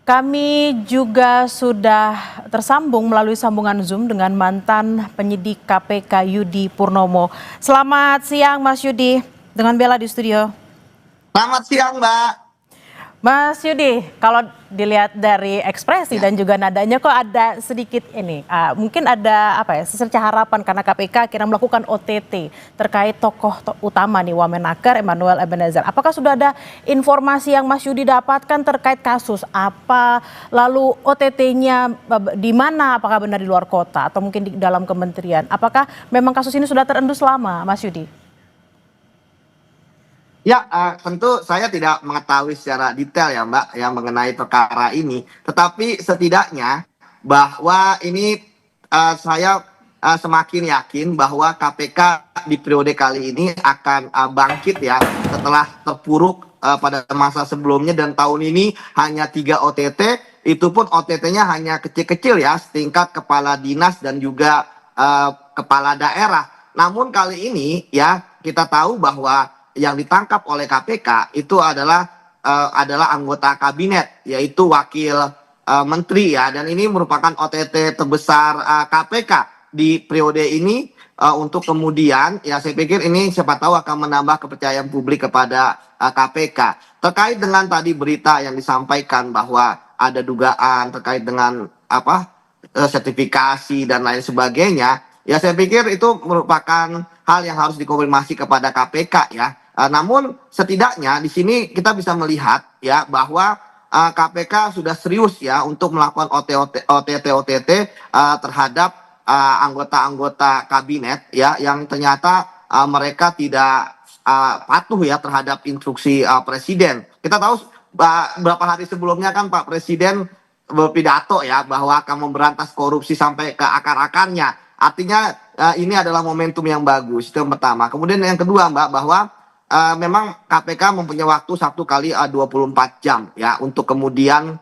Kami juga sudah tersambung melalui sambungan Zoom dengan mantan penyidik KPK Yudi Purnomo. Selamat siang Mas Yudi, dengan Bella di studio. Selamat siang, Mbak. Mas Yudi, kalau dilihat dari ekspresi dan juga nadanya kok ada sedikit ini, mungkin ada apa ya, secerca harapan karena KPK akhirnya melakukan OTT terkait tokoh utama nih Wamenaker Emmanuel Ebenezer. Apakah sudah ada informasi yang Mas Yudi dapatkan terkait kasus apa, lalu OTT-nya di mana, apakah benar di luar kota atau mungkin di dalam kementerian? Apakah memang kasus ini sudah terendus lama, Mas Yudi? Ya, tentu saya tidak mengetahui secara detail ya, Mbak, yang mengenai perkara ini. Tetapi setidaknya bahwa ini saya semakin yakin bahwa KPK di periode kali ini akan bangkit ya setelah terpuruk pada masa sebelumnya, dan tahun ini hanya 3 OTT, itu pun OTT-nya hanya kecil-kecil ya, setingkat kepala dinas dan juga kepala daerah. Namun kali ini ya kita tahu bahwa yang ditangkap oleh KPK itu adalah anggota kabinet, yaitu wakil menteri ya, dan ini merupakan OTT terbesar KPK di periode ini, untuk kemudian ya saya pikir ini siapa tahu akan menambah kepercayaan publik kepada KPK. Terkait dengan tadi berita yang disampaikan bahwa ada dugaan terkait dengan sertifikasi dan lain sebagainya, ya saya pikir itu merupakan hal yang harus dikonfirmasi kepada KPK ya. Namun setidaknya di sini kita bisa melihat ya bahwa KPK sudah serius ya untuk melakukan OTT terhadap anggota-anggota kabinet ya yang ternyata mereka tidak patuh ya terhadap instruksi presiden. Kita tahu beberapa hari sebelumnya kan Pak Presiden berpidato ya bahwa akan memberantas korupsi sampai ke akar-akarnya. Artinya ini adalah momentum yang bagus, itu yang pertama. Kemudian yang kedua, Mbak, bahwa memang KPK mempunyai waktu 1 kali 24 jam ya untuk kemudian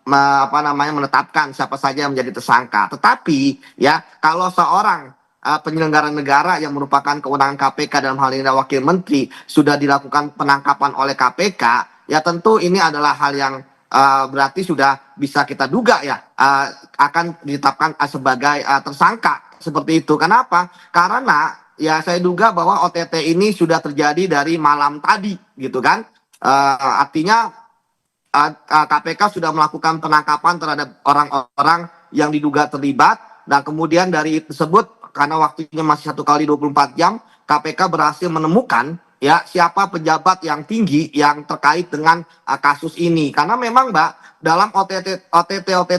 menetapkan siapa saja yang menjadi tersangka. Tetapi ya kalau seorang penyelenggara negara yang merupakan kewenangan KPK dalam hal ini wakil menteri sudah dilakukan penangkapan oleh KPK, ya tentu ini adalah hal yang berarti sudah bisa kita duga ya akan ditetapkan sebagai tersangka seperti itu. Kenapa? Karena ya saya duga bahwa OTT ini sudah terjadi dari malam tadi gitu kan. Artinya KPK sudah melakukan penangkapan terhadap orang-orang yang diduga terlibat, dan kemudian dari tersebut karena waktunya masih 1 kali 24 jam, KPK berhasil menemukan ya siapa pejabat yang tinggi yang terkait dengan kasus ini. Karena memang Mbak, dalam OTT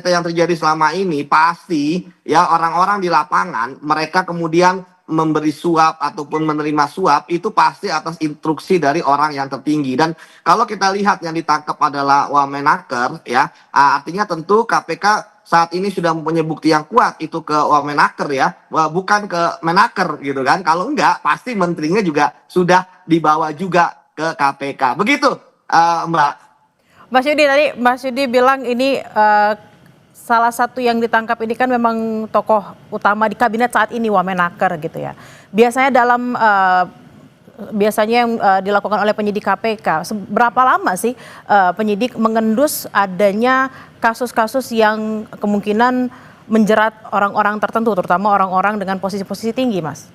yang terjadi selama ini pasti ya orang-orang di lapangan mereka kemudian memberi suap ataupun menerima suap itu pasti atas instruksi dari orang yang tertinggi. Dan kalau kita lihat yang ditangkap adalah Wamenaker ya, artinya tentu KPK saat ini sudah mempunyai bukti yang kuat itu ke Wamenaker ya, bukan ke Menaker gitu kan. Kalau enggak pasti menterinya juga sudah dibawa juga ke KPK. Begitu Mbak. Mas Yudi, tadi Mas Yudi bilang ini salah satu yang ditangkap ini kan memang tokoh utama di kabinet saat ini Wamenaker gitu ya. Biasanya yang dilakukan oleh penyidik KPK, berapa lama sih penyidik mengendus adanya kasus-kasus yang kemungkinan menjerat orang-orang tertentu, terutama orang-orang dengan posisi-posisi tinggi, Mas?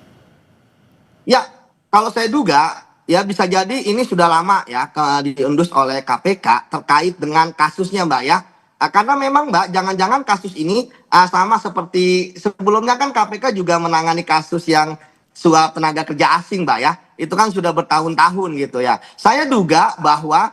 Ya, kalau saya duga ya bisa jadi ini sudah lama ya diendus oleh KPK terkait dengan kasusnya, Mbak ya. Karena memang Mbak, jangan-jangan kasus ini sama seperti sebelumnya kan KPK juga menangani kasus yang suap tenaga kerja asing, Mbak ya. Itu kan sudah bertahun-tahun gitu ya. Saya duga bahwa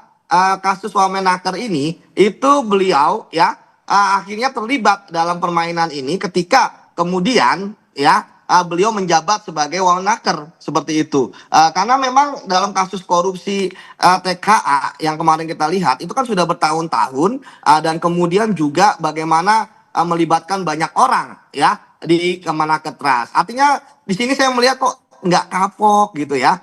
kasus Wamenaker ini itu beliau ya akhirnya terlibat dalam permainan ini ketika kemudian ya beliau menjabat sebagai Wamenaker seperti itu. Karena memang dalam kasus korupsi TKA yang kemarin kita lihat itu kan sudah bertahun-tahun, dan kemudian juga bagaimana melibatkan banyak orang ya di Kemenaker Trust. Artinya di sini saya melihat kok nggak kapok gitu ya.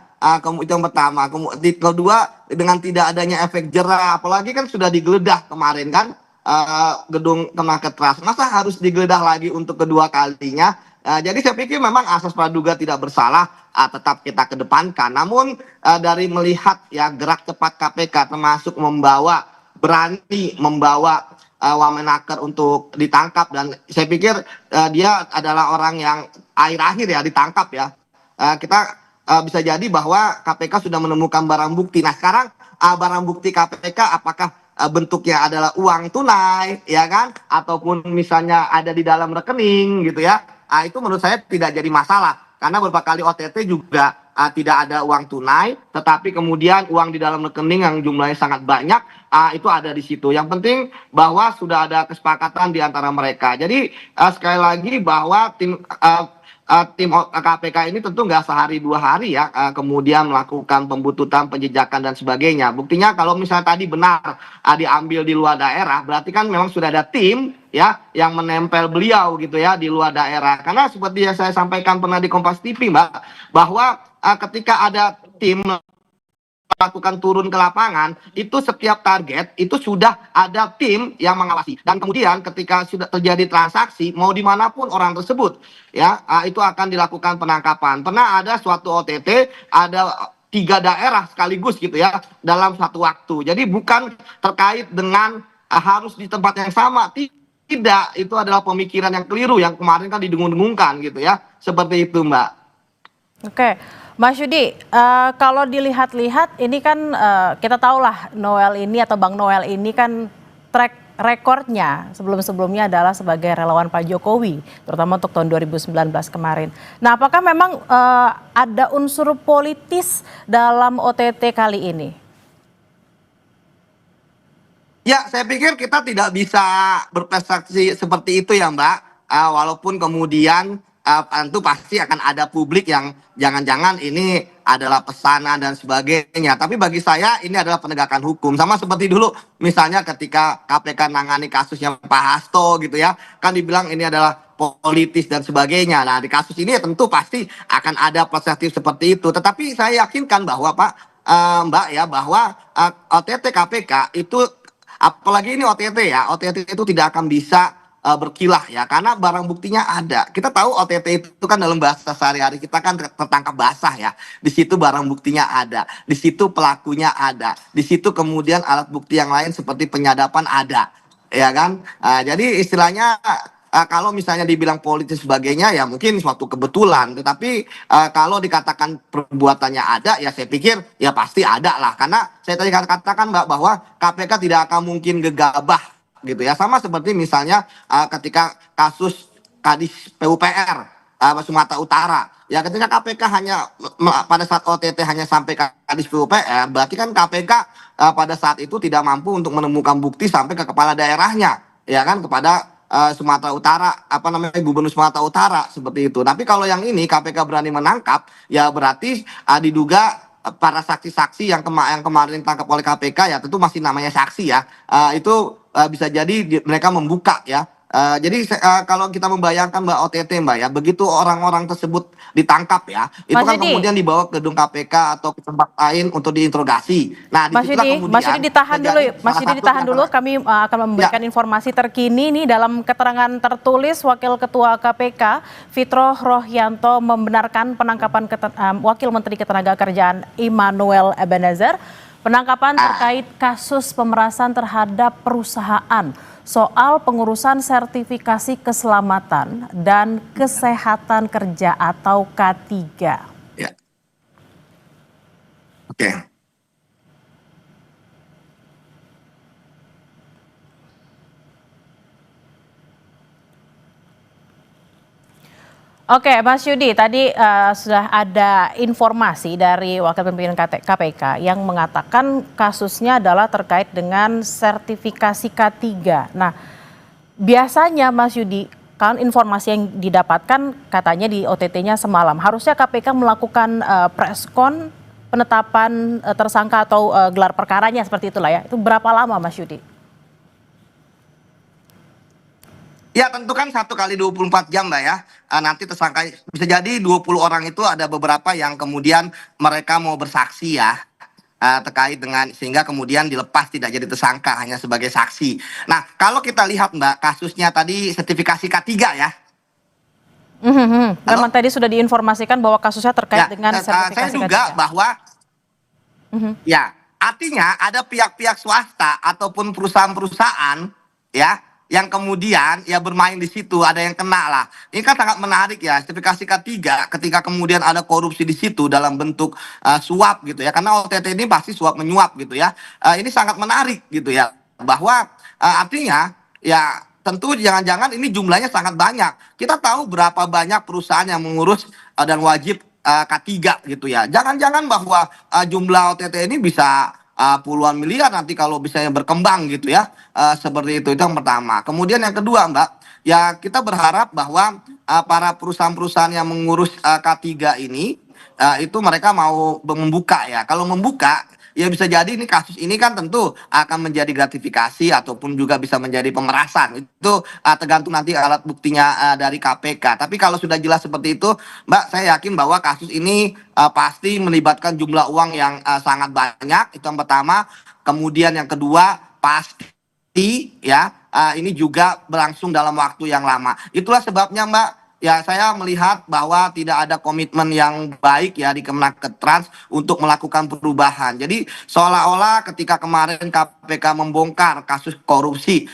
Itu yang pertama. Kedua, dengan tidak adanya efek jerah, apalagi kan sudah digeledah kemarin kan gedung Kemenaker Trust. Masa harus digeledah lagi untuk kedua kalinya? Jadi saya pikir memang asas praduga tidak bersalah tetap kita kedepankan. Namun dari melihat ya gerak cepat KPK termasuk membawa berani membawa Wamenaker untuk ditangkap, dan saya pikir dia adalah orang yang akhir-akhir ya ditangkap ya. Kita bisa jadi bahwa KPK sudah menemukan barang bukti. Nah sekarang barang bukti KPK apakah bentuknya adalah uang tunai ya kan, ataupun misalnya ada di dalam rekening gitu ya. Itu menurut saya tidak jadi masalah, karena beberapa kali OTT juga tidak ada uang tunai, tetapi kemudian uang di dalam rekening yang jumlahnya sangat banyak itu ada di situ. Yang penting bahwa sudah ada kesepakatan di antara mereka. Jadi sekali lagi bahwa tim KPK ini tentu nggak sehari dua hari ya kemudian melakukan pembuntutan, penjejakan dan sebagainya. Buktinya kalau misalnya tadi benar diambil di luar daerah, berarti kan memang sudah ada tim ya yang menempel beliau gitu ya di luar daerah. Karena seperti yang saya sampaikan pernah di Kompas TV, Mbak, bahwa ketika ada tim melakukan turun ke lapangan, itu setiap target itu sudah ada tim yang mengawasi, dan kemudian ketika sudah terjadi transaksi mau dimanapun orang tersebut ya itu akan dilakukan penangkapan. Pernah ada suatu OTT ada 3 daerah sekaligus gitu ya dalam satu waktu. Jadi bukan terkait dengan harus di tempat yang sama, tidak, itu adalah pemikiran yang keliru yang kemarin kan didengung-dengungkan gitu ya, seperti itu Mbak. Oke, Mas Yudi, kalau dilihat-lihat ini kan kita tahulah Noel ini atau Bang Noel ini kan track rekornya sebelum-sebelumnya adalah sebagai relawan Pak Jokowi, terutama untuk tahun 2019 kemarin. Nah, apakah memang ada unsur politis dalam OTT kali ini? Ya, saya pikir kita tidak bisa berprestasi seperti itu ya, Mbak. Walaupun kemudian tentu pasti akan ada publik yang jangan-jangan ini adalah pesanan dan sebagainya. Tapi bagi saya ini adalah penegakan hukum. Sama seperti dulu misalnya ketika KPK nangani kasusnya Pak Hasto gitu ya. Kan dibilang ini adalah politis dan sebagainya. Nah, di kasus ini ya tentu pasti akan ada perspektif seperti itu. Tetapi saya yakinkan bahwa Mbak ya, bahwa OTT KPK itu, apalagi ini OTT ya, OTT itu tidak akan bisa berkilah ya, karena barang buktinya ada. Kita tahu OTT itu kan dalam bahasa sehari-hari kita kan tertangkap basah ya. Di situ barang buktinya ada, di situ pelakunya ada, di situ kemudian alat bukti yang lain seperti penyadapan ada, ya kan. Jadi istilahnya kalau misalnya dibilang politis sebagainya ya mungkin suatu kebetulan, tetapi kalau dikatakan perbuatannya ada ya saya pikir ya pasti ada lah, karena saya tadi katakan Mbak bahwa KPK tidak akan mungkin gegabah gitu ya, sama seperti misalnya ketika kasus Kadis PUPR Sumatera Utara ya, ketika KPK hanya pada saat OTT hanya sampai Kadis PUPR, berarti kan KPK pada saat itu tidak mampu untuk menemukan bukti sampai ke kepala daerahnya ya kan, kepada Sumatera Utara, apa namanya, Gubernur Sumatera Utara seperti itu. Tapi kalau yang ini KPK berani menangkap, ya berarti diduga para saksi-saksi yang kemarin ditangkap oleh KPK ya tentu masih namanya saksi ya. Itu bisa jadi mereka membuka ya. Jadi kalau kita membayangkan Mbak OTT Mbak ya, begitu orang-orang tersebut ditangkap ya, itu Mas kan Yudi, kemudian dibawa ke gedung KPK atau ke tempat lain untuk diinterogasi. Nah, Mas disitulah Yudi, Mas kemudian Yudi ditahan dulu, terjadi Mas salah Yudi satu ditahan di dulu. antara Kami akan ya. memberikan informasi terkini nih dalam keterangan tertulis Wakil Ketua KPK Fitro Rohyanto membenarkan penangkapan Wakil Menteri Ketenagakerjaan Immanuel Ebenezer, penangkapan terkait kasus pemerasan terhadap perusahaan soal pengurusan sertifikasi keselamatan dan kesehatan kerja atau K3. Ya, oke. Oke, Mas Yudi, tadi sudah ada informasi dari Wakil Pimpinan KPK yang mengatakan kasusnya adalah terkait dengan sertifikasi K3. Nah, biasanya Mas Yudi, kan informasi yang didapatkan katanya di OTT-nya semalam, harusnya KPK melakukan preskon penetapan tersangka atau gelar perkaranya seperti itulah ya. Itu berapa lama Mas Yudi? Ya tentu kan 1 kali 24 jam Mbak ya. Nanti tersangka bisa jadi 20 orang itu ada beberapa yang kemudian mereka mau bersaksi ya. Terkait dengan sehingga kemudian dilepas tidak jadi tersangka hanya sebagai saksi. Nah kalau kita lihat Mbak kasusnya tadi sertifikasi K3 ya. Memang tadi sudah diinformasikan bahwa kasusnya terkait Ya, dengan saya sertifikasi duga K3. bahwa ya artinya ada pihak-pihak swasta ataupun perusahaan-perusahaan ya yang kemudian ya bermain di situ, ada yang kena lah. Ini kan sangat menarik ya, sertifikasi K3 ketika kemudian ada korupsi di situ dalam bentuk suap gitu ya. Karena OTT ini pasti suap menyuap gitu ya. Ini sangat menarik gitu ya. Bahwa artinya ya tentu jangan-jangan ini jumlahnya sangat banyak. Kita tahu berapa banyak perusahaan yang mengurus dan wajib K3 gitu ya. Jangan-jangan bahwa jumlah OTT ini bisa puluhan miliar nanti kalau misalnya berkembang gitu ya. Seperti itu yang pertama. Kemudian yang kedua Mbak, ya kita berharap bahwa para perusahaan-perusahaan yang mengurus K3 ini itu mereka mau membuka ya. Kalau membuka ya bisa jadi ini kasus ini kan tentu akan menjadi gratifikasi ataupun juga bisa menjadi pemerasan. Itu tergantung nanti alat buktinya dari KPK. Tapi kalau sudah jelas seperti itu, Mbak, saya yakin bahwa kasus ini pasti melibatkan jumlah uang yang sangat banyak. Itu yang pertama. Kemudian yang kedua pasti ya ini juga berlangsung dalam waktu yang lama. Itulah sebabnya Mbak, ya saya melihat bahwa tidak ada komitmen yang baik ya di Kemenakettrans untuk melakukan perubahan. Jadi seolah-olah ketika kemarin KPK membongkar kasus korupsi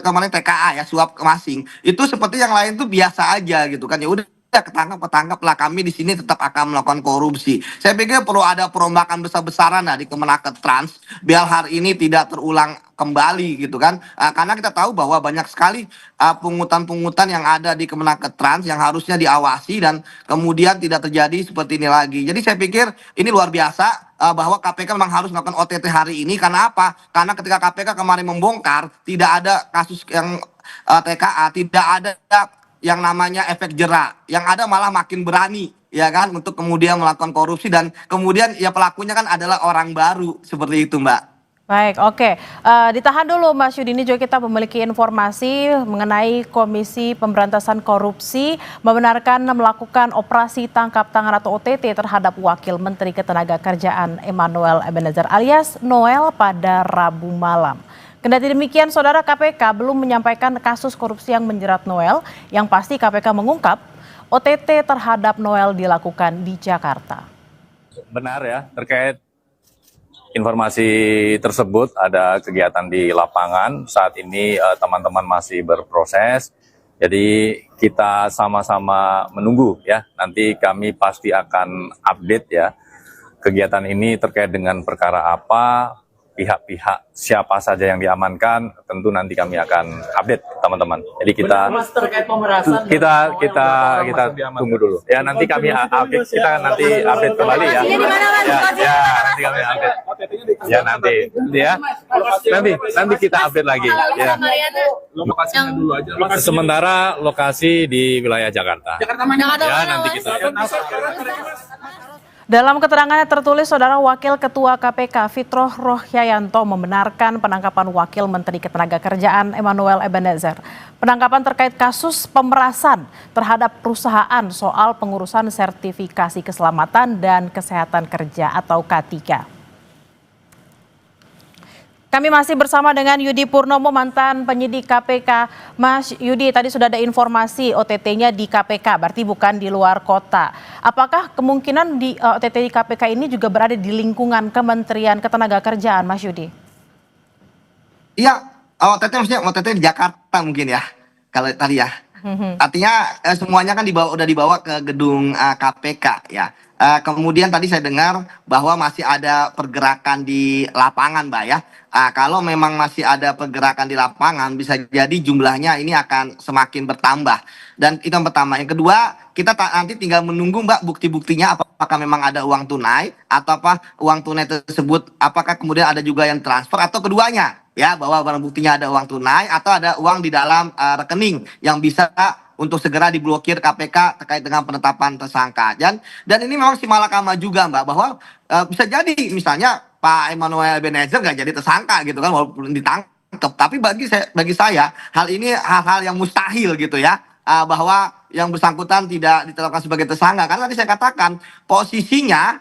kemarin TKA ya, suap kemasing, itu seperti yang lain tuh biasa aja gitu kan, ya udah ketangkap lah, kami di sini tetap akan melakukan korupsi. Saya pikir perlu ada perombakan besar-besaran lah di Kemenakettrans biar hari ini tidak terulang kembali gitu kan. Karena kita tahu bahwa banyak sekali pungutan-pungutan yang ada di Kemenakettrans yang harusnya diawasi dan kemudian tidak terjadi seperti ini lagi. Jadi saya pikir ini luar biasa bahwa KPK memang harus melakukan OTT hari ini. Karena apa? Karena ketika KPK kemarin membongkar tidak ada kasus yang TKA, tidak ada yang namanya efek jera, yang ada malah makin berani ya kan untuk kemudian melakukan korupsi dan kemudian ya pelakunya kan adalah orang baru seperti itu Mbak. Baik, oke. Ditahan dulu Mas Yudi, ini juga kita memiliki informasi mengenai Komisi Pemberantasan Korupsi membenarkan melakukan operasi tangkap tangan atau OTT terhadap Wakil Menteri Ketenagakerjaan Emmanuel Ebenezer alias Noel pada Rabu malam. Kendati demikian, Saudara, KPK belum menyampaikan kasus korupsi yang menjerat Noel. Yang pasti KPK mengungkap OTT terhadap Noel dilakukan di Jakarta. Benar ya, terkait informasi tersebut ada kegiatan di lapangan. Saat ini teman-teman masih berproses. Jadi kita sama-sama menunggu ya. Nanti kami pasti akan update ya. Kegiatan ini terkait dengan perkara apa, pihak-pihak siapa saja yang diamankan, tentu nanti kami akan update teman-teman. Jadi kita tunggu dulu. Ya nanti kami update, kita nanti update kembali ya. Ya nanti kami update. Ya nanti ya. Nanti kita update lagi ya. Lokasinya dulu aja. Sementara lokasi di wilayah Jakarta. Ya nanti kita. Dalam keterangannya tertulis, Saudara, Wakil Ketua KPK Fitroh Rohyayanto membenarkan penangkapan Wakil Menteri Ketenagakerjaan Emmanuel Ebenezer. Penangkapan terkait kasus pemerasan terhadap perusahaan soal pengurusan sertifikasi keselamatan dan kesehatan kerja atau K3. Kami masih bersama dengan Yudi Purnomo, mantan penyidik KPK. Mas Yudi, tadi sudah ada informasi OTT-nya di KPK, berarti bukan di luar kota. Apakah kemungkinan di OTT di KPK ini juga berada di lingkungan Kementerian Ketenagakerjaan, Mas Yudi? Iya, OTT maksudnya OTT di Jakarta mungkin ya, kalau tadi ya. Artinya semuanya kan udah dibawa ke gedung KPK ya. Kemudian tadi saya dengar bahwa masih ada pergerakan di lapangan, Mbak ya. Kalau memang masih ada pergerakan di lapangan, bisa jadi jumlahnya ini akan semakin bertambah. Dan itu yang pertama. Yang kedua, kita nanti tinggal menunggu Mbak bukti-buktinya, apakah memang ada uang tunai atau apa uang tunai tersebut, apakah kemudian ada juga yang transfer atau keduanya. Ya, bahwa barang buktinya ada uang tunai atau ada uang di dalam rekening yang bisa untuk segera diblokir KPK terkait dengan penetapan tersangka. Dan ini memang si malakama juga Mbak, bahwa bisa jadi misalnya Pak Emmanuel Ebenezer nggak jadi tersangka gitu kan, walaupun ditangkap. Tapi bagi saya hal ini hal-hal yang mustahil gitu ya, bahwa yang bersangkutan tidak ditetapkan sebagai tersangka. Karena tadi saya katakan posisinya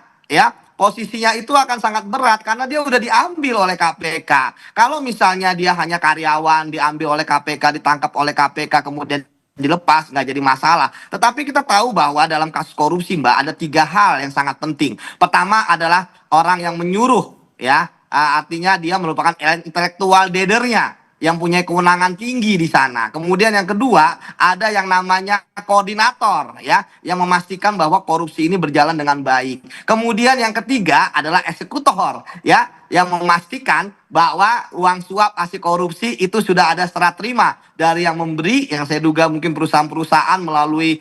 itu akan sangat berat karena dia udah diambil oleh KPK. Kalau misalnya dia hanya karyawan diambil oleh KPK, ditangkap oleh KPK, kemudian dilepas, nggak jadi masalah. Tetapi kita tahu bahwa dalam kasus korupsi, Mbak, ada 3 hal yang sangat penting. Pertama adalah orang yang menyuruh, ya, artinya dia merupakan intelektual leadernya yang punya kewenangan tinggi di sana. Kemudian yang kedua, ada yang namanya koordinator, ya, yang memastikan bahwa korupsi ini berjalan dengan baik. Kemudian yang ketiga adalah eksekutor, ya, yang memastikan bahwa uang suap hasil korupsi itu sudah ada serah terima dari yang memberi, yang saya duga mungkin perusahaan-perusahaan melalui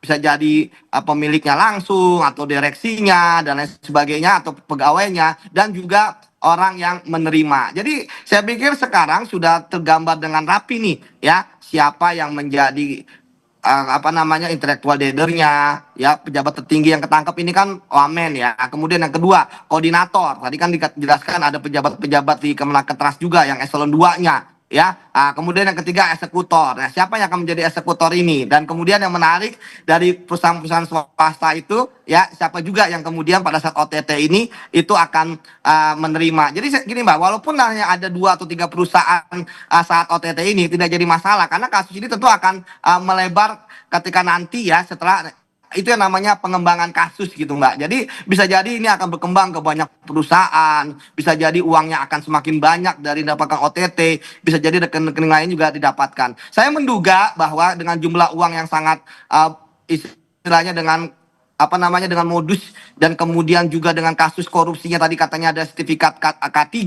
bisa jadi pemiliknya langsung atau direksinya dan lain sebagainya atau pegawainya, dan juga orang yang menerima. Jadi saya pikir sekarang sudah tergambar dengan rapi nih, ya, siapa yang menjadi intelektual leadernya, ya, pejabat tertinggi yang ketangkep ini kan wamen, ya. Kemudian yang kedua koordinator, tadi kan dijelaskan ada pejabat-pejabat di Kemenaker juga yang eselon 2-nya, ya. Kemudian yang ketiga eksekutor. Nah, siapa yang akan menjadi eksekutor ini? Dan kemudian yang menarik dari perusahaan-perusahaan swasta itu, ya, siapa juga yang kemudian pada saat OTT ini itu akan menerima. Jadi gini, Mbak, walaupun hanya ada 2 atau 3 perusahaan saat OTT ini tidak jadi masalah, karena kasus ini tentu akan melebar ketika nanti, ya, setelah itu yang namanya pengembangan kasus gitu, Mbak. Jadi bisa jadi ini akan berkembang ke banyak perusahaan, bisa jadi uangnya akan semakin banyak dari dapatkan OTT, bisa jadi rekening-rekening lain juga didapatkan. Saya menduga bahwa dengan jumlah uang yang sangat istilahnya dengan dengan modus, dan kemudian juga dengan kasus korupsinya tadi katanya ada sertifikat K3,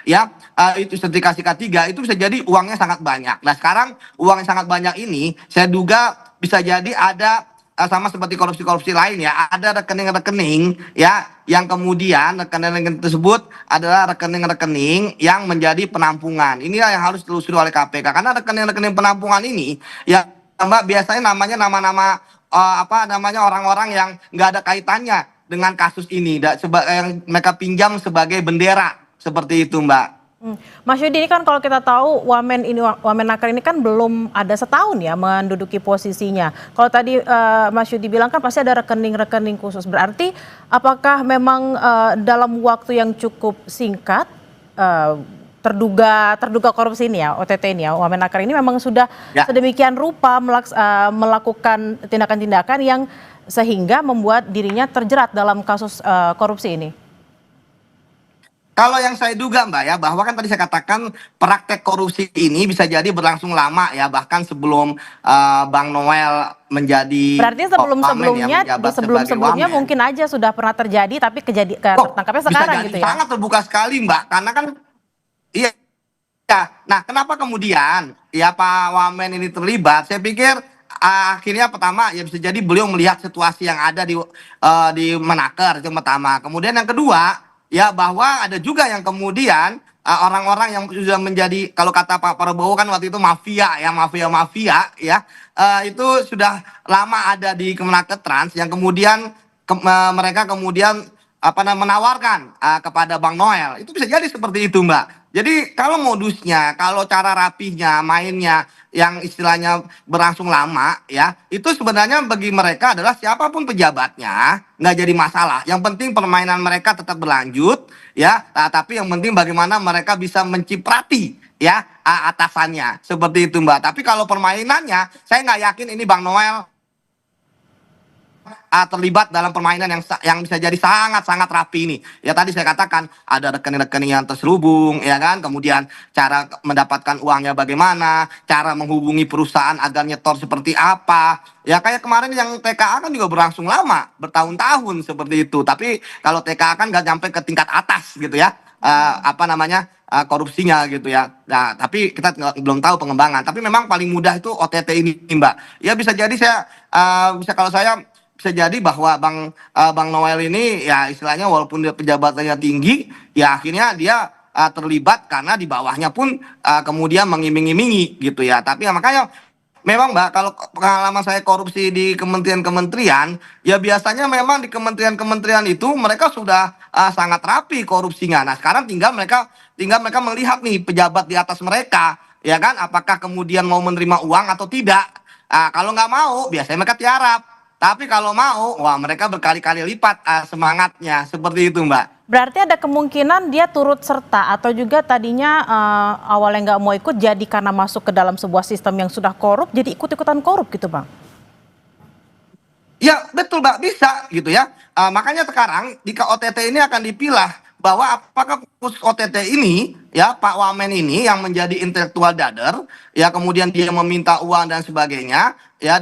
ya, itu sertifikasi K3 itu bisa jadi uangnya sangat banyak. Nah, sekarang uang yang sangat banyak ini saya duga bisa jadi ada sama seperti korupsi-korupsi lain, ya, ada rekening-rekening, ya, yang kemudian rekening tersebut adalah rekening-rekening yang menjadi penampungan. Inilah yang harus ditelusuri oleh KPK, karena rekening-rekening penampungan ini, ya, Mbak, biasanya namanya nama-nama orang-orang yang nggak ada kaitannya dengan kasus ini, yang mereka pinjam sebagai bendera seperti itu, Mbak. Mas Yudi, ini kan kalau kita tahu Wamenaker ini kan belum ada setahun, ya, menduduki posisinya. Kalau tadi Mas Yudi bilang kan pasti ada rekening-rekening khusus. Berarti apakah memang dalam waktu yang cukup singkat terduga korupsi ini, ya, OTT ini, ya, Wamenaker ini memang sudah sedemikian rupa melakukan tindakan-tindakan yang sehingga membuat dirinya terjerat dalam kasus korupsi ini? Kalau yang saya duga, Mbak, ya, bahwa kan tadi saya katakan praktek korupsi ini bisa jadi berlangsung lama, ya, bahkan sebelum Bang Noel menjadi berarti sebelum-sebelumnya mungkin aja sudah pernah terjadi, tapi tertangkapnya sekarang gitu, ya? Sangat terbuka sekali, Mbak, karena kan iya. Nah, kenapa kemudian, ya, Pak Wamen ini terlibat? Saya pikir akhirnya pertama, ya, bisa jadi beliau melihat situasi yang ada di Menaker, itu pertama. Kemudian yang kedua, ya, bahwa ada juga yang kemudian orang-orang yang sudah menjadi, kalau kata Pak Prabowo kan waktu itu mafia, ya, mafia, ya, itu sudah lama ada di Kemenaker Trans, yang kemudian mereka kemudian menawarkan kepada Bang Noel. Itu bisa jadi seperti itu, Mbak. Jadi kalau modusnya, kalau cara rapihnya, mainnya yang istilahnya berlangsung lama, ya, itu sebenarnya bagi mereka adalah siapapun pejabatnya nggak jadi masalah. Yang penting permainan mereka tetap berlanjut, ya. Tapi yang penting bagaimana mereka bisa menciprati, ya, atasannya, seperti itu, Mbak. Tapi kalau permainannya, saya nggak yakin ini Bang Noel terlibat dalam permainan yang bisa jadi sangat-sangat rapi ini. Ya, tadi saya katakan ada rekening-rekening yang terselubung, ya kan, kemudian cara mendapatkan uangnya bagaimana, cara menghubungi perusahaan agar nyetor seperti apa. Ya, kayak kemarin yang TKA kan juga berlangsung lama, bertahun-tahun seperti itu. Tapi kalau TKA kan nggak sampai ke tingkat atas gitu, ya, korupsinya gitu, ya. Nah, tapi kita belum tahu pengembangan. Tapi memang paling mudah itu OTT ini, Mbak. Ya, bisa jadi kalau saya bisa jadi bahwa Bang Noel ini, ya, istilahnya walaupun dia pejabatannya tinggi, ya, akhirnya dia terlibat karena di bawahnya pun kemudian mengiming-imingi gitu, ya. Tapi ya, makanya memang, Mbak, kalau pengalaman saya korupsi di kementerian-kementerian, ya, biasanya memang di kementerian-kementerian itu mereka sudah sangat rapi korupsinya. Nah, sekarang tinggal mereka melihat nih pejabat di atas mereka, ya kan, apakah kemudian mau menerima uang atau tidak. Kalau nggak mau, biasanya mereka tiarap. Tapi kalau mau, wah, mereka berkali-kali lipat semangatnya, seperti itu, Mbak. Berarti ada kemungkinan dia turut serta atau juga tadinya awalnya nggak mau ikut jadi karena masuk ke dalam sebuah sistem yang sudah korup jadi ikut-ikutan korup gitu Bang? Ya betul Mbak, bisa gitu ya. Makanya sekarang jika OTT ini akan dipilah bahwa apakah khusus OTT ini ya Pak Wamen ini yang menjadi intelektual dader ya kemudian dia meminta uang dan sebagainya ya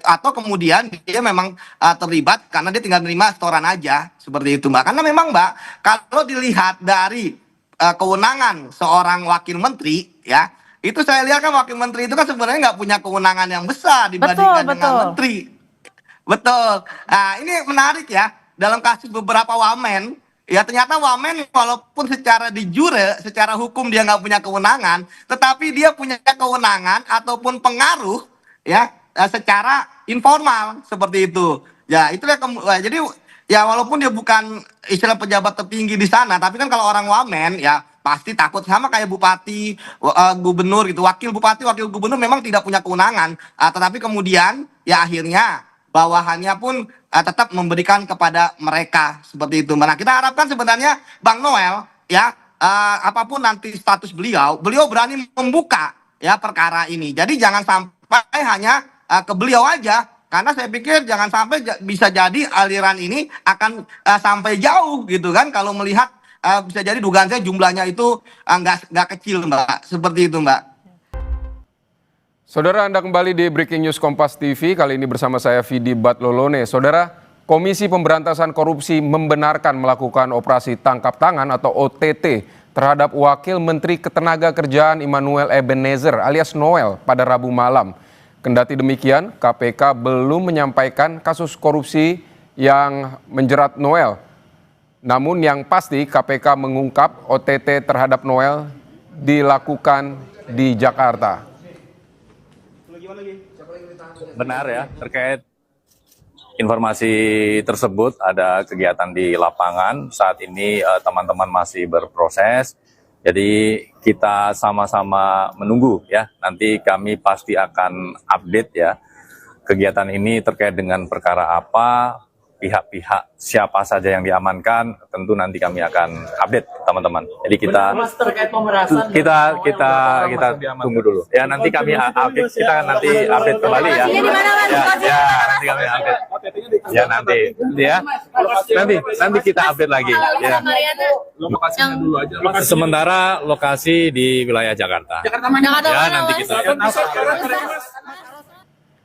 atau kemudian dia memang terlibat karena dia tinggal nerima setoran aja seperti itu Mbak. Karena memang Mbak kalau dilihat dari kewenangan seorang wakil menteri ya itu saya lihat kan wakil menteri itu kan sebenarnya nggak punya kewenangan yang besar dibandingkan dengan Betul. menteri. Betul. Nah, ini menarik ya. Dalam kasus beberapa wamen, ya ternyata wamen walaupun secara de jure, secara hukum dia nggak punya kewenangan, tetapi dia punya kewenangan ataupun pengaruh ya secara informal seperti itu. Ya, itulah jadi ya walaupun dia bukan istilah pejabat tertinggi di sana, tapi kan kalau orang wamen ya pasti takut sama kayak bupati, gubernur gitu. Wakil bupati, wakil gubernur memang tidak punya kewenangan, tetapi kemudian ya akhirnya bawahannya pun tetap memberikan kepada mereka seperti itu. Nah, kita harapkan sebenarnya Bang Noel ya apapun nanti status beliau, beliau berani membuka ya perkara ini. Jadi jangan sampai hanya ke beliau aja karena saya pikir jangan sampai bisa jadi aliran ini akan sampai jauh gitu kan kalau melihat bisa jadi dugaan saya jumlahnya itu nggak kecil Mbak. Seperti itu Mbak. Saudara, Anda kembali di Breaking News Kompas TV, kali ini bersama saya Vidi Batlolone. Saudara, Komisi Pemberantasan Korupsi membenarkan melakukan operasi tangkap tangan atau OTT terhadap Wakil Menteri Ketenagakerjaan Immanuel Ebenezer alias Noel pada Rabu malam. Kendati demikian, KPK belum menyampaikan kasus korupsi yang menjerat Noel. Namun yang pasti KPK mengungkap OTT terhadap Noel dilakukan di Jakarta. Benar ya, terkait informasi tersebut ada kegiatan di lapangan. Saat ini teman-teman masih berproses. Jadi kita sama-sama menunggu ya. Nanti kami pasti akan update ya. Kegiatan ini terkait dengan perkara apa, pihak-pihak siapa saja yang diamankan, tentu nanti kami akan update teman-teman. Jadi kita tunggu dulu. Ya nanti kami update, kita nanti update kembali ya. Ya nanti kami update. Ya nanti kita update lagi. Ya. Sementara lokasi di wilayah Jakarta. Ya nanti kita.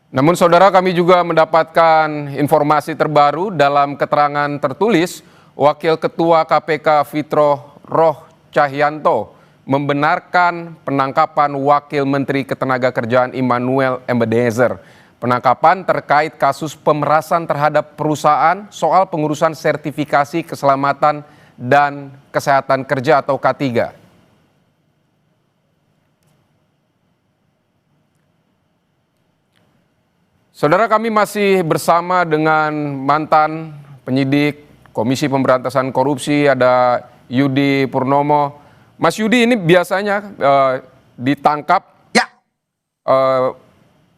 Namun saudara, kami juga mendapatkan informasi terbaru dalam keterangan tertulis Wakil Ketua KPK Fitro Roh Cahyanto membenarkan penangkapan Wakil Menteri Ketenagakerjaan Immanuel Ebenezer. Penangkapan terkait kasus pemerasan terhadap perusahaan soal pengurusan sertifikasi keselamatan dan kesehatan kerja atau K3. Saudara, kami masih bersama dengan mantan penyidik Komisi Pemberantasan Korupsi, ada Yudi Purnomo. Mas Yudi, ini biasanya ditangkap Ya.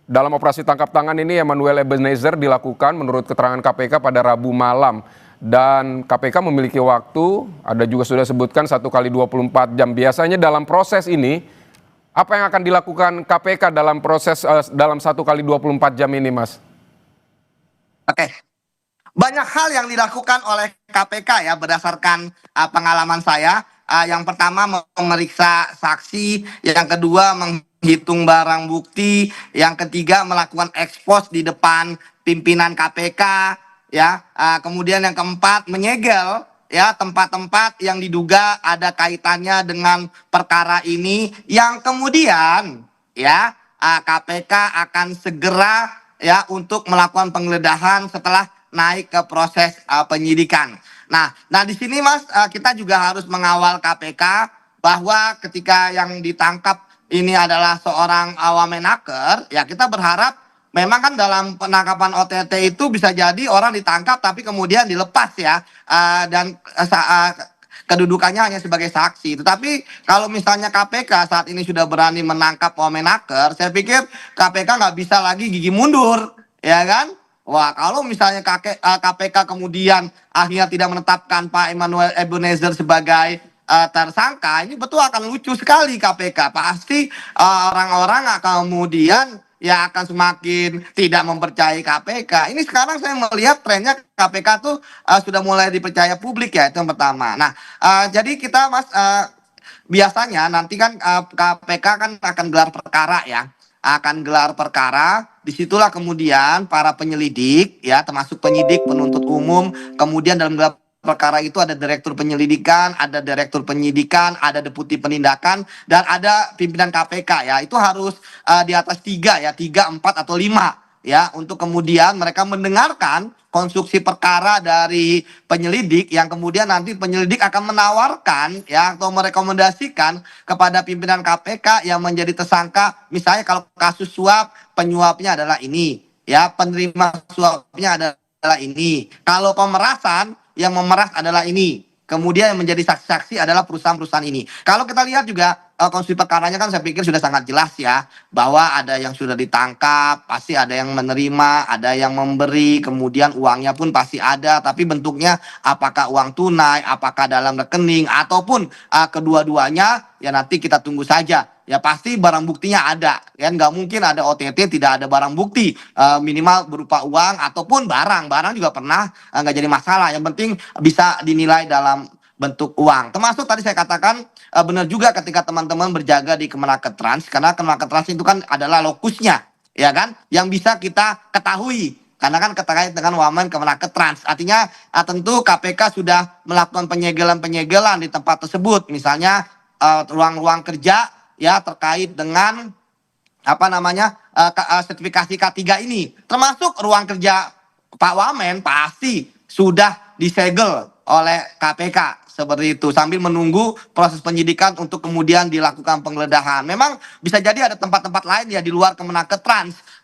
Dalam operasi tangkap tangan ini Immanuel Ebenezer dilakukan menurut keterangan KPK pada Rabu malam. Dan KPK memiliki waktu, ada juga sudah sebutkan 1 kali 24 jam. Biasanya dalam proses ini, apa yang akan dilakukan KPK dalam proses dalam 1 kali 24 jam ini, Mas? Oke. Banyak hal yang dilakukan oleh KPK ya berdasarkan pengalaman saya. Yang pertama memeriksa saksi, yang kedua menghitung barang bukti, yang ketiga melakukan ekspos di depan pimpinan KPK, ya. Kemudian yang keempat menyegel ya tempat-tempat yang diduga ada kaitannya dengan perkara ini, yang kemudian ya KPK akan segera ya untuk melakukan penggeledahan setelah naik ke proses penyidikan. Nah di sini Mas kita juga harus mengawal KPK bahwa ketika yang ditangkap ini adalah seorang wamenaker, ya kita berharap memang kan dalam penangkapan OTT itu bisa jadi orang ditangkap tapi kemudian dilepas ya dan kedudukannya hanya sebagai saksi. Tetapi kalau misalnya KPK saat ini sudah berani menangkap wamenaker, saya pikir KPK nggak bisa lagi gigi mundur, ya kan? Wah, kalau misalnya KPK kemudian akhirnya tidak menetapkan Pak Emmanuel Ebenezer sebagai tersangka, ini betul akan lucu sekali KPK. Pasti orang-orang kemudian ya akan semakin tidak mempercayai KPK. Ini sekarang saya melihat trennya KPK tuh sudah mulai dipercaya publik ya, itu yang pertama. Nah, jadi kita Mas biasanya nanti kan KPK kan akan gelar perkara ya, akan gelar perkara. Disitulah kemudian para penyelidik ya, termasuk penyidik, penuntut umum, kemudian dalam gelar perkara itu ada direktur penyelidikan, ada direktur penyidikan, ada deputi penindakan, dan ada pimpinan KPK ya. Itu harus di atas 3 ya, 3, 4 atau 5 ya, untuk kemudian mereka mendengarkan konstruksi perkara dari penyelidik, yang kemudian nanti penyelidik akan menawarkan ya atau merekomendasikan kepada pimpinan KPK yang menjadi tersangka. Misalnya kalau kasus suap, penyuapnya adalah ini ya, penerima suapnya adalah ini. Kalau pemerasan, yang memeras adalah ini. Kemudian yang menjadi saksi-saksi adalah perusahaan-perusahaan ini. Kalau kita lihat juga konstruksi perkaranya kan saya pikir sudah sangat jelas ya, bahwa ada yang sudah ditangkap, pasti ada yang menerima, ada yang memberi, kemudian uangnya pun pasti ada, tapi bentuknya apakah uang tunai, apakah dalam rekening, ataupun kedua-duanya ya nanti kita tunggu saja. Ya pasti barang buktinya ada, kan nggak mungkin ada OTT tidak ada barang bukti, minimal berupa uang ataupun barang juga pernah, nggak jadi masalah. Yang penting bisa dinilai dalam bentuk uang. Termasuk tadi saya katakan benar juga ketika teman-teman berjaga di Kemenaker karena Kemenaker itu kan adalah lokusnya, ya kan, yang bisa kita ketahui. Karena kan terkait dengan wamen Kemenaker. Artinya tentu KPK sudah melakukan penyegelan-penyegelan di tempat tersebut. Misalnya ruang-ruang kerja ya terkait dengan apa namanya sertifikasi K3 ini, termasuk ruang kerja Pak Wamen pasti sudah disegel oleh KPK seperti itu, sambil menunggu proses penyidikan untuk kemudian dilakukan penggeledahan. Memang bisa jadi ada tempat-tempat lain ya di luar Kemenaker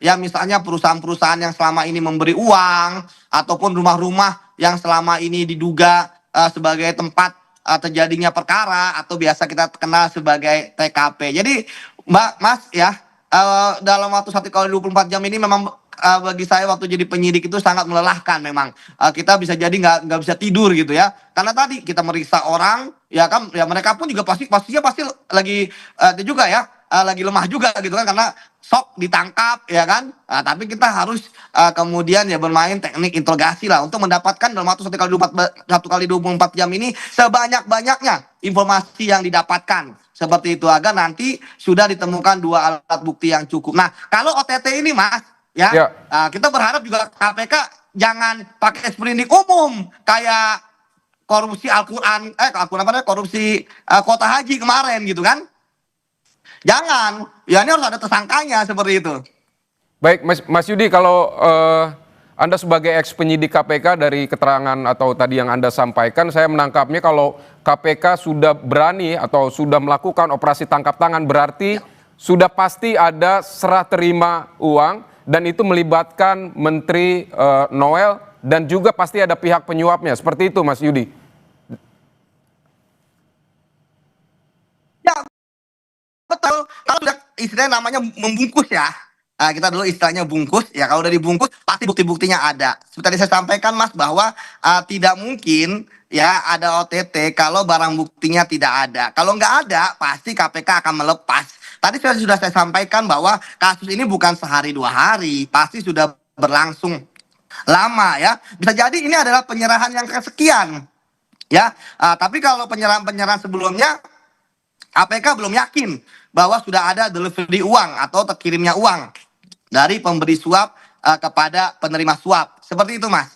ya, misalnya perusahaan-perusahaan yang selama ini memberi uang, ataupun rumah-rumah yang selama ini diduga sebagai tempat terjadinya perkara, atau biasa kita kenal sebagai TKP. Jadi Mas ya, dalam waktu 1 kali 24 jam ini memang bagi saya waktu jadi penyidik itu sangat melelahkan. Memang kita bisa jadi nggak bisa tidur gitu ya, karena tadi kita meriksa orang ya kan, ya mereka pun juga pastinya pasti lagi itu juga ya, lagi lemah juga gitu kan, karena sok ditangkap ya kan. Tapi kita harus kemudian ya bermain teknik interogasi lah untuk mendapatkan dalam waktu 1 kali 24 jam ini sebanyak-banyaknya informasi yang didapatkan seperti itu, agar nanti sudah ditemukan 2 alat bukti yang cukup. Nah, kalau OTT ini Mas ya, kita berharap juga KPK jangan pakai sprindik umum kayak korupsi Al-Quran, korupsi kota haji kemarin gitu kan. Jangan, ya ini harus ada tersangkanya seperti itu. Baik, Mas Yudi, kalau Anda sebagai ex penyidik KPK, dari keterangan atau tadi yang Anda sampaikan, saya menangkapnya kalau KPK sudah berani atau sudah melakukan operasi tangkap tangan, berarti sudah pasti ada serah terima uang, dan itu melibatkan Menteri Noel, dan juga pasti ada pihak penyuapnya. Seperti itu, Mas Yudi? Ya, betul. Kalau sudah istilahnya namanya membungkus ya. Kita dulu istilahnya bungkus ya, kalau udah dibungkus pasti bukti-buktinya ada. Seperti tadi saya sampaikan Mas, bahwa tidak mungkin ya ada OTT kalau barang buktinya tidak ada. Kalau nggak ada pasti KPK akan melepas. Tadi sudah saya sampaikan bahwa kasus ini bukan sehari 2 hari, pasti sudah berlangsung lama ya. Bisa jadi ini adalah penyerahan yang kesekian ya. Tapi kalau penyerahan sebelumnya KPK belum yakin bahwa sudah ada delivery uang atau terkirimnya uang dari pemberi suap kepada penerima suap. Seperti itu, Mas.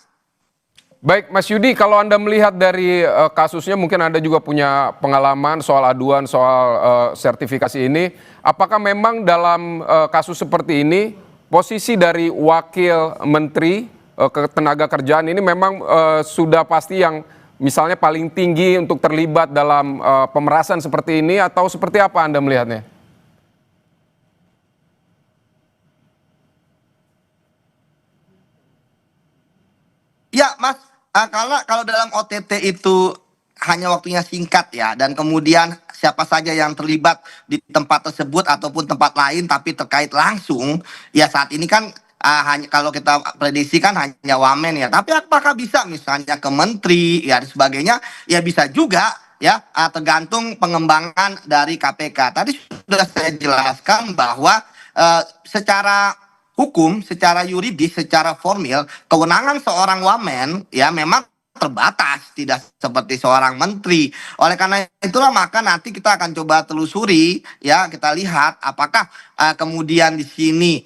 Baik, Mas Yudi, kalau Anda melihat dari kasusnya, mungkin Anda juga punya pengalaman soal aduan, soal sertifikasi ini. Apakah memang dalam kasus seperti ini, posisi dari wakil menteri ketenagakerjaan ini memang sudah pasti yang misalnya paling tinggi untuk terlibat dalam pemerasan seperti ini, atau seperti apa Anda melihatnya? Ya, Mas, kalau dalam OTT itu hanya waktunya singkat ya, dan kemudian siapa saja yang terlibat di tempat tersebut ataupun tempat lain tapi terkait langsung, ya saat ini kan hanya kalau kita prediksi kan hanya wamen ya. Tapi apakah bisa misalnya ke menteri ya dan sebagainya? Ya bisa juga ya, tergantung pengembangan dari KPK. Tadi sudah saya jelaskan bahwa secara hukum, secara yuridis, secara formil, kewenangan seorang wamen ya memang terbatas, tidak seperti seorang menteri. Oleh karena itulah maka nanti kita akan coba telusuri ya, kita lihat apakah kemudian di sini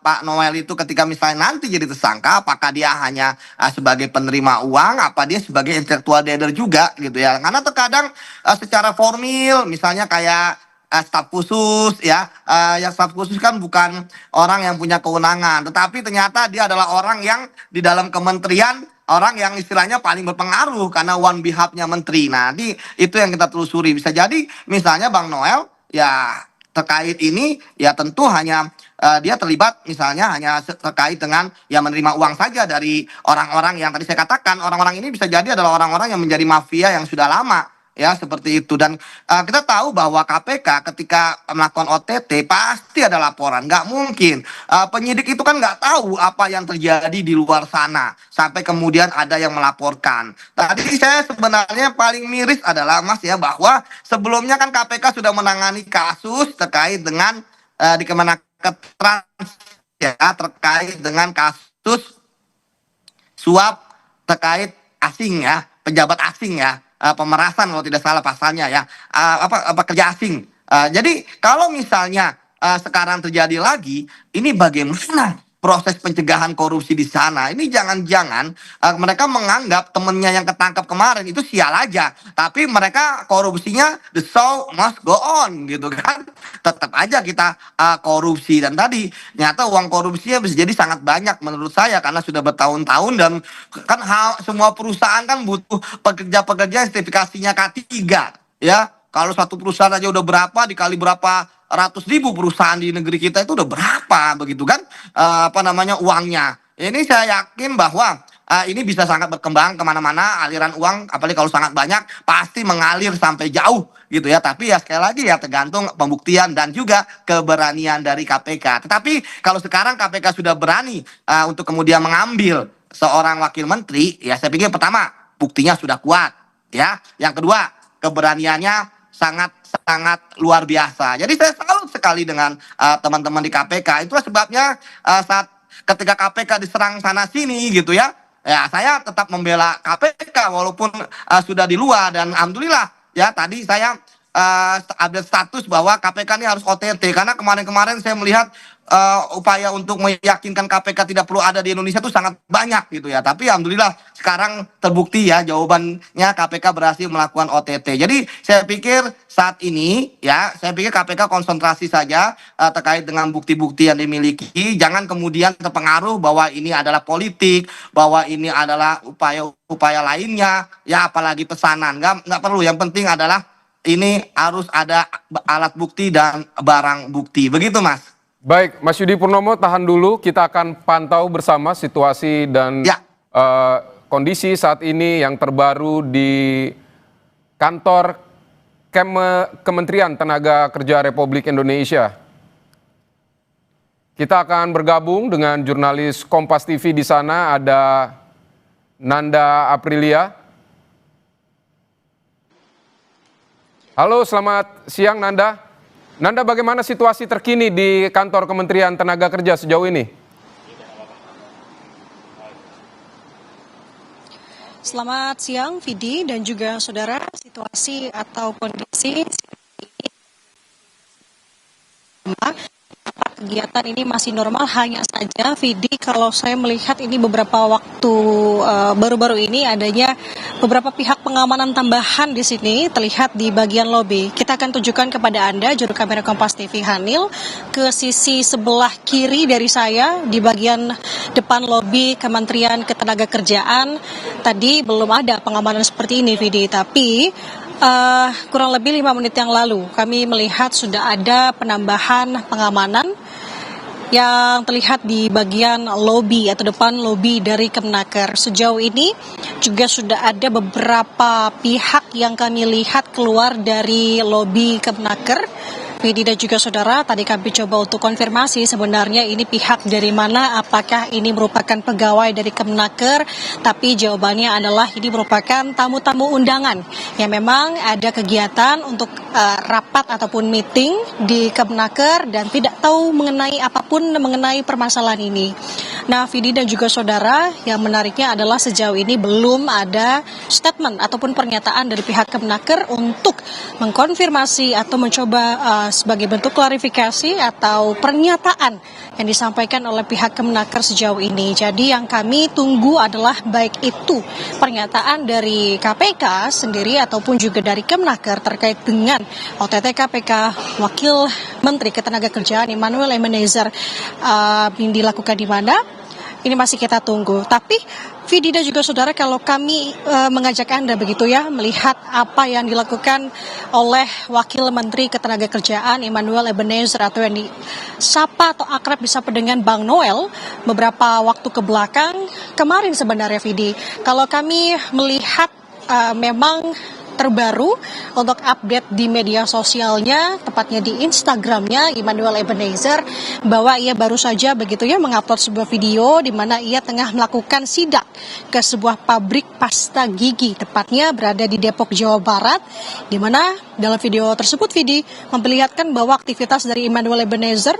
Pak Noel itu ketika misalnya nanti jadi tersangka, apakah dia hanya sebagai penerima uang, apa dia sebagai intellectual dader juga gitu ya. Karena terkadang secara formil misalnya kayak staf khusus ya, yang staf khusus kan bukan orang yang punya kewenangan, tetapi ternyata dia adalah orang yang di dalam kementerian, orang yang istilahnya paling berpengaruh karena one behalf-nya menteri. Nah, itu yang kita telusuri. Bisa jadi misalnya Bang Noel ya terkait ini ya tentu hanya dia terlibat misalnya hanya terkait dengan ya menerima uang saja dari orang-orang yang tadi saya katakan. Orang-orang ini bisa jadi adalah orang-orang yang menjadi mafia yang sudah lama ya, seperti itu. Dan kita tahu bahwa KPK ketika melakukan OTT pasti ada laporan. Nggak mungkin penyidik itu kan nggak tahu apa yang terjadi di luar sana sampai kemudian ada yang melaporkan. Tadi saya sebenarnya paling miris adalah Mas ya, bahwa sebelumnya kan KPK sudah menangani kasus terkait dengan di Kemenaker Trans ya, terkait dengan kasus suap terkait asing ya, pejabat asing ya, pemerasan kalau tidak salah pasalnya ya, kerja asing. Jadi kalau misalnya sekarang terjadi lagi, ini bagaimana proses pencegahan korupsi di sana? Ini jangan-jangan mereka menganggap temennya yang ketangkap kemarin itu sial aja, tapi mereka korupsinya the show must go on gitu kan. Tetap aja kita korupsi, dan tadi ternyata uang korupsinya bisa jadi sangat banyak menurut saya karena sudah bertahun-tahun, dan kan semua perusahaan kan butuh pekerja-pekerja sertifikasinya K3 ya. Kalau satu perusahaan aja udah berapa, dikali berapa ratus ribu perusahaan di negeri kita itu udah berapa begitu kan uangnya. Ini saya yakin bahwa ini bisa sangat berkembang kemana-mana, aliran uang apalagi kalau sangat banyak pasti mengalir sampai jauh gitu ya. Tapi ya sekali lagi ya tergantung pembuktian dan juga keberanian dari KPK. Tetapi kalau sekarang KPK sudah berani untuk kemudian mengambil seorang wakil menteri, ya saya pikir pertama buktinya sudah kuat ya. Yang kedua keberaniannya sangat luar biasa. Jadi saya salut sekali dengan teman-teman di KPK. Itulah sebabnya saat ketika KPK diserang sana sini gitu ya, ya saya tetap membela KPK walaupun sudah di luar. Dan alhamdulillah ya tadi saya update status bahwa KPK ini harus OTT karena kemarin-kemarin saya melihat upaya untuk meyakinkan KPK tidak perlu ada di Indonesia itu sangat banyak gitu ya. Tapi alhamdulillah sekarang terbukti ya jawabannya KPK berhasil melakukan OTT. Jadi saya pikir saat ini ya, saya pikir KPK konsentrasi saja terkait dengan bukti-bukti yang dimiliki. Jangan kemudian terpengaruh bahwa ini adalah politik, bahwa ini adalah upaya-upaya lainnya ya, apalagi pesanan. Nggak perlu. Yang penting adalah ini harus ada alat bukti dan barang bukti. Begitu Mas. Baik, Mas Yudi Purnomo, tahan dulu. Kita akan pantau bersama situasi dan kondisi saat ini yang terbaru di kantor Kementerian Tenaga Kerja Republik Indonesia. Kita akan bergabung dengan jurnalis Kompas TV di sana, ada Nanda Aprilia. Halo, selamat siang Nanda. Nanda, bagaimana situasi terkini di kantor Kementerian Tenaga Kerja sejauh ini? Selamat siang, Vidi dan juga saudara. Situasi atau kondisi kegiatan ini masih normal, hanya saja Vidi kalau saya melihat ini beberapa waktu baru-baru ini adanya beberapa pihak pengamanan tambahan di sini terlihat di bagian lobi. Kita akan tunjukkan kepada Anda juru kamera Kompas TV Hanil ke sisi sebelah kiri dari saya di bagian depan lobi Kementerian Ketenagakerjaan. Tadi belum ada pengamanan seperti ini, Vidi, tapi kurang lebih 5 menit yang lalu kami melihat sudah ada penambahan pengamanan yang terlihat di bagian lobi atau depan lobi dari Kemenaker. Sejauh ini juga sudah ada beberapa pihak yang kami lihat keluar dari lobi Kemenaker Vidi dan juga saudara, tadi kami coba untuk konfirmasi sebenarnya ini pihak dari mana, apakah ini merupakan pegawai dari Kemenaker, tapi jawabannya adalah ini merupakan tamu-tamu undangan yang memang ada kegiatan untuk rapat ataupun meeting di Kemenaker dan tidak tahu mengenai apapun mengenai permasalahan ini. Nah, Vidi dan juga saudara, yang menariknya adalah sejauh ini belum ada statement ataupun pernyataan dari pihak Kemenaker untuk mengkonfirmasi atau mencoba sebagai bentuk klarifikasi atau pernyataan yang disampaikan oleh pihak Kemenaker sejauh ini. Jadi yang kami tunggu adalah baik itu pernyataan dari KPK sendiri ataupun juga dari Kemenaker terkait dengan OTT KPK Wakil Menteri Ketenagakerjaan Immanuel Ebenezer yang dilakukan di mana. Ini masih kita tunggu. Tapi Vidi dan juga saudara, kalau kami mengajak Anda begitu ya, melihat apa yang dilakukan oleh Wakil Menteri Ketenagakerjaan Immanuel Ebenezer atau yang disapa atau akrab disapa dengan Bang Noel beberapa waktu ke belakang kemarin sebenarnya Vidi. Kalau kami melihat memang terbaru untuk update di media sosialnya, tepatnya di Instagramnya Immanuel Ebenezer, bahwa ia baru saja begitu ya mengupload sebuah video di mana ia tengah melakukan sidak ke sebuah pabrik pasta gigi, tepatnya berada di Depok, Jawa Barat, di mana dalam video tersebut Vidi memperlihatkan bahwa aktivitas dari Immanuel Ebenezer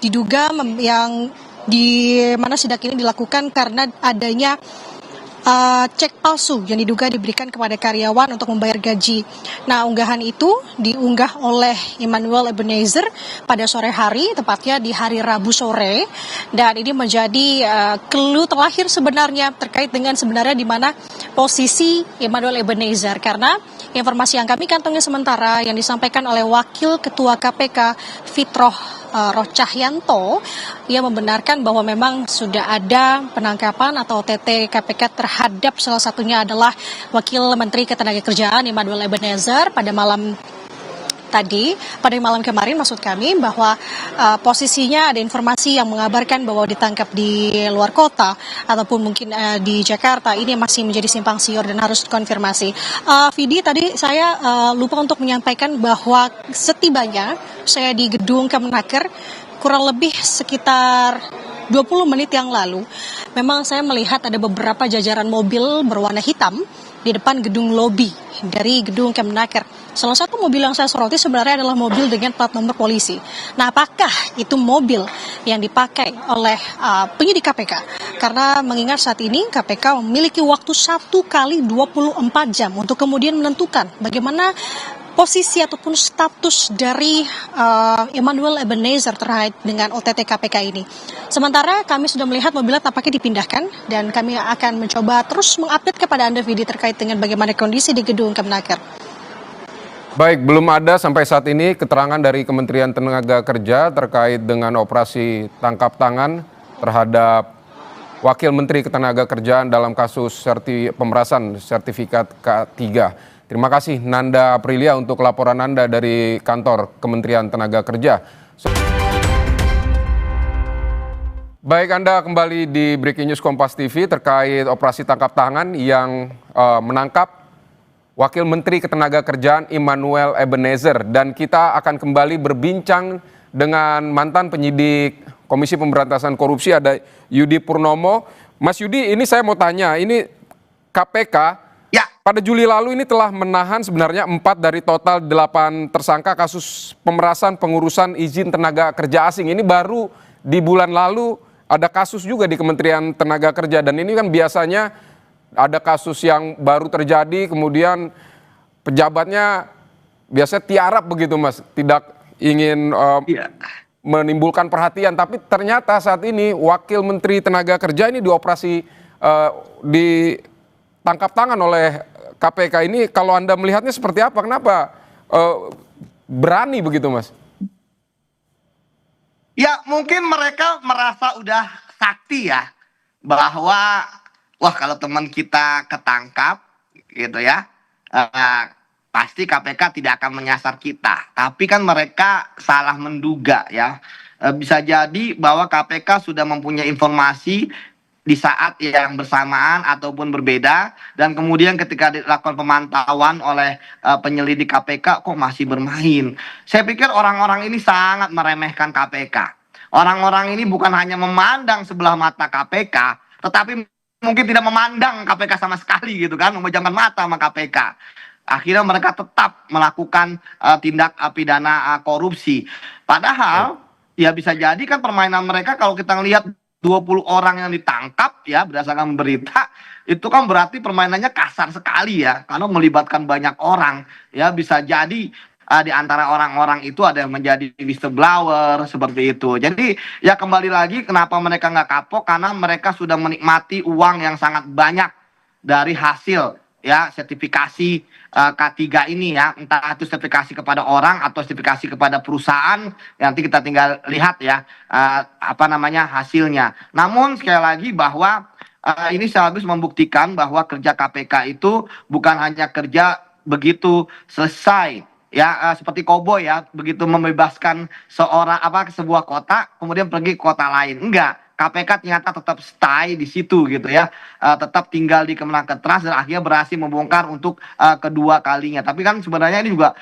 diduga yang di mana sidak ini dilakukan karena adanya cek palsu yang diduga diberikan kepada karyawan untuk membayar gaji. Nah, unggahan itu diunggah oleh Immanuel Ebenezer pada sore hari, tepatnya di hari Rabu sore, dan ini menjadi clue terakhir sebenarnya terkait dengan sebenarnya di mana posisi Immanuel Ebenezer, karena informasi yang kami kantongi sementara yang disampaikan oleh Wakil Ketua KPK Fitroh Rohcahyanto, ia membenarkan bahwa memang sudah ada penangkapan atau OTT KPK terhadap salah satunya adalah Wakil Menteri Ketenagakerjaan Immanuel Ebenezer pada malam kemarin maksud kami, bahwa posisinya ada informasi yang mengabarkan bahwa ditangkap di luar kota ataupun mungkin di Jakarta. Ini masih menjadi simpang siur dan harus dikonfirmasi. Vidi, tadi saya lupa untuk menyampaikan bahwa setibanya saya di gedung Kemenaker kurang lebih sekitar 20 menit yang lalu, memang saya melihat ada beberapa jajaran mobil berwarna hitam di depan gedung lobi dari gedung Kemenaker. Salah satu mobil yang saya soroti sebenarnya adalah mobil dengan plat nomor polisi. Nah, apakah itu mobil yang dipakai oleh penyidik KPK? Karena mengingat saat ini KPK memiliki waktu 1 kali 24 jam untuk kemudian menentukan bagaimana posisi ataupun status dari Immanuel Ebenezer terkait dengan OTT KPK ini. Sementara kami sudah melihat mobilnya tampaknya dipindahkan dan kami akan mencoba terus mengupdate kepada Anda Vidi terkait dengan bagaimana kondisi di gedung Kemenaker. Baik, belum ada sampai saat ini keterangan dari Kementerian Tenaga Kerja terkait dengan operasi tangkap tangan terhadap Wakil Menteri Ketenagakerjaan dalam kasus pemerasan sertifikat K3. Terima kasih Nanda Aprilia untuk laporan Anda dari kantor Kementerian Tenaga Kerja. Baik, Anda kembali di Breaking News Kompas TV terkait operasi tangkap tangan yang menangkap Wakil Menteri Ketenagakerjaan Immanuel Ebenezer, dan kita akan kembali berbincang dengan mantan penyidik Komisi Pemberantasan Korupsi, ada Yudi Purnomo. Mas Yudi, ini saya mau tanya, ini KPK Ya. pada Juli lalu ini telah menahan sebenarnya 4 dari total 8 tersangka kasus pemerasan pengurusan izin tenaga kerja asing. Ini baru di bulan lalu ada kasus juga di Kementerian Tenaga Kerja, dan ini kan biasanya ada kasus yang baru terjadi, kemudian pejabatnya biasanya tiarap begitu Mas, tidak ingin menimbulkan perhatian. Tapi ternyata saat ini Wakil Menteri Tenaga Kerja ini ditangkap tangan oleh KPK ini. Kalau Anda melihatnya seperti apa? Kenapa berani begitu Mas? Ya, mungkin mereka merasa udah sakti ya, bahwa wah kalau teman kita ketangkap gitu ya, pasti KPK tidak akan menyasar kita. Tapi kan mereka salah menduga ya. Bisa jadi bahwa KPK sudah mempunyai informasi di saat yang bersamaan ataupun berbeda, dan kemudian ketika dilakukan pemantauan oleh penyelidik KPK kok masih bermain. Saya pikir orang-orang ini sangat meremehkan KPK. Orang-orang ini bukan hanya memandang sebelah mata KPK, tetapi mungkin tidak memandang KPK sama sekali gitu kan, memejamkan mata sama KPK. Akhirnya mereka tetap melakukan tindak pidana korupsi. Padahal ya bisa jadi kan permainan mereka kalau kita lihat 20 orang yang ditangkap ya berdasarkan berita itu kan berarti permainannya kasar sekali ya karena melibatkan banyak orang ya, bisa jadi di antara orang-orang itu ada yang menjadi whistleblower seperti itu. Jadi ya kembali lagi kenapa mereka nggak kapok, karena mereka sudah menikmati uang yang sangat banyak dari hasil ya sertifikasi K3 ini ya, entah itu sertifikasi kepada orang atau sertifikasi kepada perusahaan, nanti kita tinggal lihat ya hasilnya. Namun sekali lagi bahwa ini sekaligus membuktikan bahwa kerja KPK itu bukan hanya kerja begitu selesai ya, seperti koboi ya, begitu membebaskan sebuah kota kemudian pergi ke kota lain. Enggak, KPK ternyata tetap stay di situ gitu ya, tetap tinggal di Kemenaker dan akhirnya berhasil membongkar untuk kedua kalinya. Tapi kan sebenarnya ini juga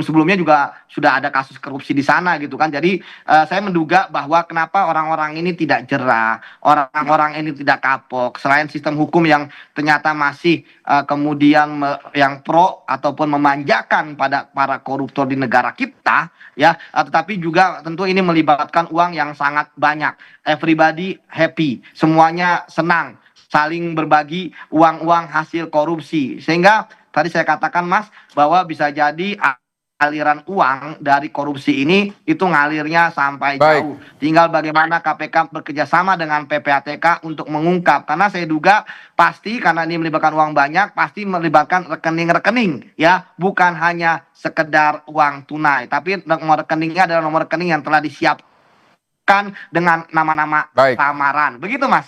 sebelumnya juga sudah ada kasus korupsi di sana gitu kan. Jadi saya menduga bahwa kenapa orang-orang ini tidak jerah, orang-orang ini tidak kapok, selain sistem hukum yang ternyata masih kemudian yang pro ataupun memanjakan pada para koruptor di negara kita ya, tetapi juga tentu ini melibatkan uang yang sangat banyak. Everybody happy, semuanya senang saling berbagi uang-uang hasil korupsi, sehingga tadi saya katakan Mas bahwa bisa jadi aliran uang dari korupsi ini itu ngalirnya sampai jauh. Tinggal bagaimana KPK bekerjasama dengan PPATK untuk mengungkap. Karena saya duga pasti karena ini melibatkan uang banyak, pasti melibatkan rekening-rekening ya, bukan hanya sekedar uang tunai, tapi nomor rekeningnya adalah nomor rekening yang telah disiapkan dengan nama-nama samaran. Begitu Mas.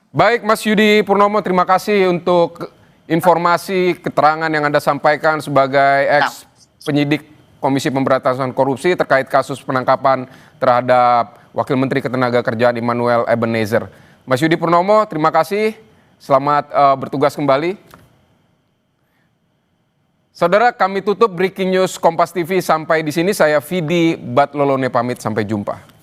Baik Mas Yudi Purnomo, terima kasih untuk informasi keterangan yang Anda sampaikan sebagai penyidik Komisi Pemberantasan Korupsi terkait kasus penangkapan terhadap Wakil Menteri Ketenagakerjaan Immanuel Ebenezer. Mas Yudi Purnomo, terima kasih. Selamat bertugas kembali. Saudara, kami tutup Breaking News Kompas TV sampai di sini. Saya Vidi Batlolone pamit, sampai jumpa.